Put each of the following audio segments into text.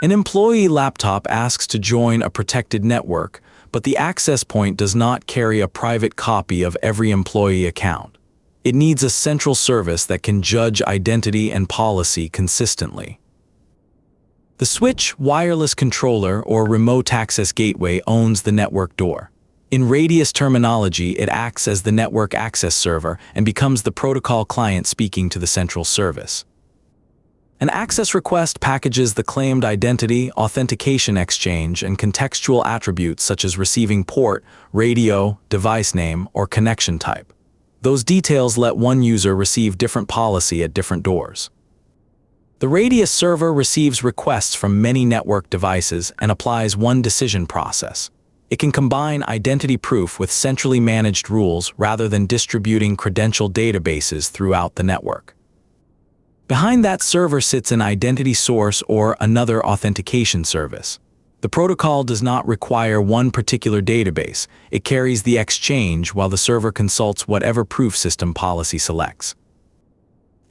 An employee laptop asks to join a protected network, but the access point does not carry a private copy of every employee account. It needs a central service that can judge identity and policy consistently. The switch, wireless controller, or remote access gateway owns the network door. In Radius terminology, it acts as the network access server and becomes the protocol client speaking to the central service. An access request packages the claimed identity, authentication exchange, and contextual attributes such as receiving port, radio, device name, or connection type. Those details let one user receive different policy at different doors. The Radius server receives requests from many network devices and applies one decision process. It can combine identity proof with centrally managed rules rather than distributing credential databases throughout the network. Behind that server sits an identity source or another authentication service. The protocol does not require one particular database. It carries the exchange while the server consults whatever proof system policy selects.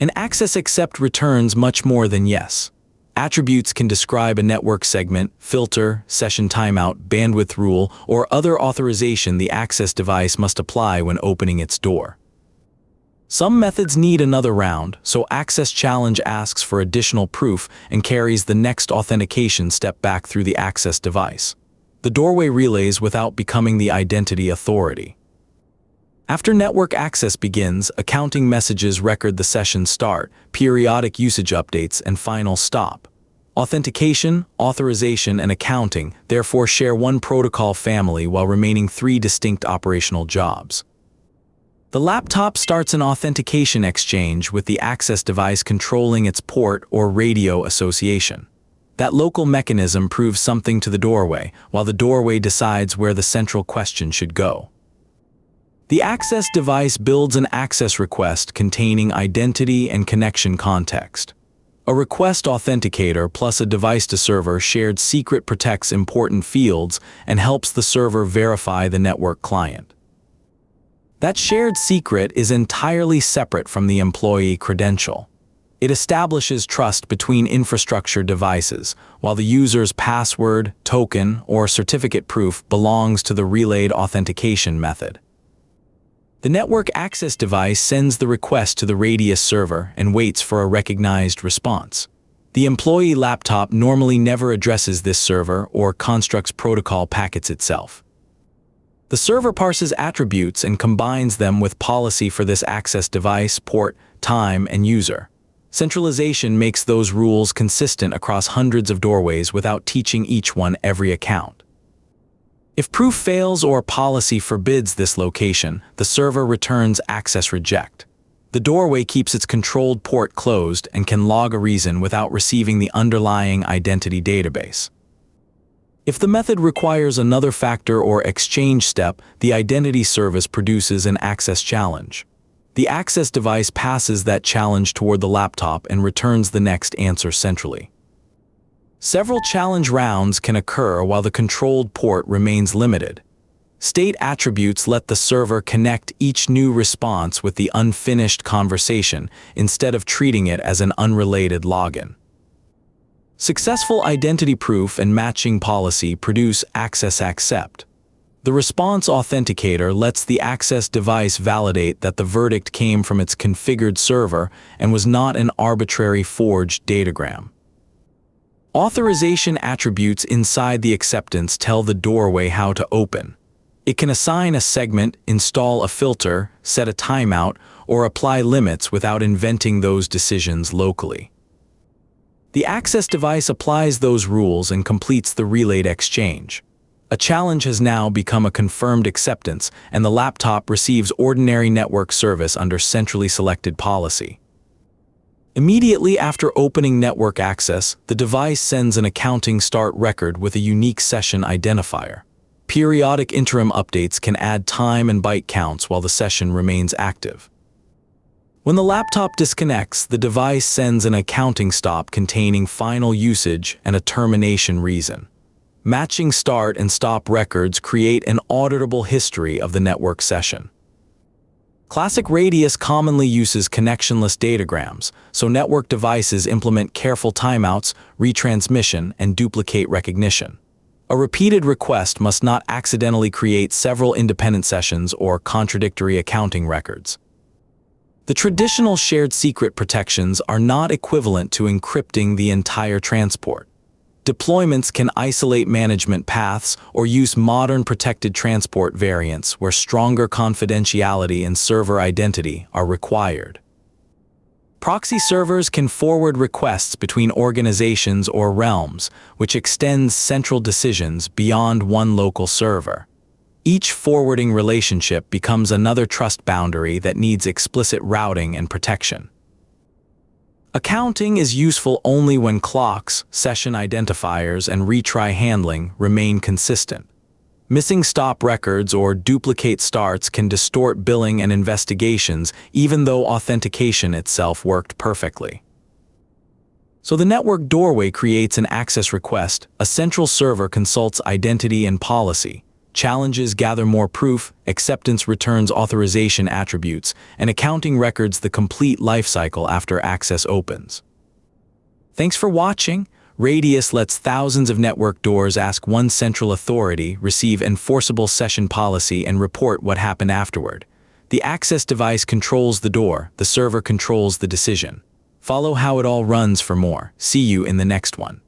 An access accept returns much more than yes. Attributes can describe a network segment, filter, session timeout, bandwidth rule, or other authorization the access device must apply when opening its door. Some methods need another round, so access challenge asks for additional proof and carries the next authentication step back through the access device. The doorway relays without becoming the identity authority. After network access begins, accounting messages record the session start, periodic usage updates, and final stop. Authentication, authorization, and accounting therefore share one protocol family while remaining three distinct operational jobs. The laptop starts an authentication exchange with the access device controlling its port or radio association. That local mechanism proves something to the doorway, while the doorway decides where the central question should go. The access device builds an access request containing identity and connection context. A request authenticator plus a device-to-server shared secret protects important fields and helps the server verify the network client. That shared secret is entirely separate from the employee credential. It establishes trust between infrastructure devices, while the user's password, token, or certificate proof belongs to the relayed authentication method. The network access device sends the request to the Radius server and waits for a recognized response. The employee laptop normally never addresses this server or constructs protocol packets itself. The server parses attributes and combines them with policy for this access device, port, time, and user. Centralization makes those rules consistent across hundreds of doorways without teaching each one every account. If proof fails or policy forbids this location, the server returns access reject. The doorway keeps its controlled port closed and can log a reason without receiving the underlying identity database. If the method requires another factor or exchange step, the identity service produces an access challenge. The access device passes that challenge toward the laptop and returns the next answer centrally. Several challenge rounds can occur while the controlled port remains limited. State attributes let the server connect each new response with the unfinished conversation instead of treating it as an unrelated login. Successful identity proof and matching policy produce access accept. The response authenticator lets the access device validate that the verdict came from its configured server and was not an arbitrary forged datagram. Authorization attributes inside the acceptance tell the doorway how to open. It can assign a segment, install a filter, set a timeout, or apply limits without inventing those decisions locally. The access device applies those rules and completes the relayed exchange. A challenge has now become a confirmed acceptance, and the laptop receives ordinary network service under centrally selected policy. Immediately after opening network access, the device sends an accounting start record with a unique session identifier. Periodic interim updates can add time and byte counts while the session remains active. When the laptop disconnects, the device sends an accounting stop containing final usage and a termination reason. Matching start and stop records create an auditable history of the network session. Classic Radius commonly uses connectionless datagrams, so network devices implement careful timeouts, retransmission, and duplicate recognition. A repeated request must not accidentally create several independent sessions or contradictory accounting records. The traditional shared secret protections are not equivalent to encrypting the entire transport. Deployments can isolate management paths or use modern protected transport variants where stronger confidentiality and server identity are required. Proxy servers can forward requests between organizations or realms, which extends central decisions beyond one local server. Each forwarding relationship becomes another trust boundary that needs explicit routing and protection. Accounting is useful only when clocks, session identifiers, and retry handling remain consistent. Missing stop records or duplicate starts can distort billing and investigations even though authentication itself worked perfectly. So the network doorway creates an access request, a central server consults identity and policy, challenges gather more proof, acceptance returns authorization attributes, and accounting records the complete lifecycle after access opens. Thanks for watching. Radius lets thousands of network doors ask one central authority, receive enforceable session policy, and report what happened afterward. The access device controls the door, the server controls the decision. Follow how it all runs for more. See you in the next one.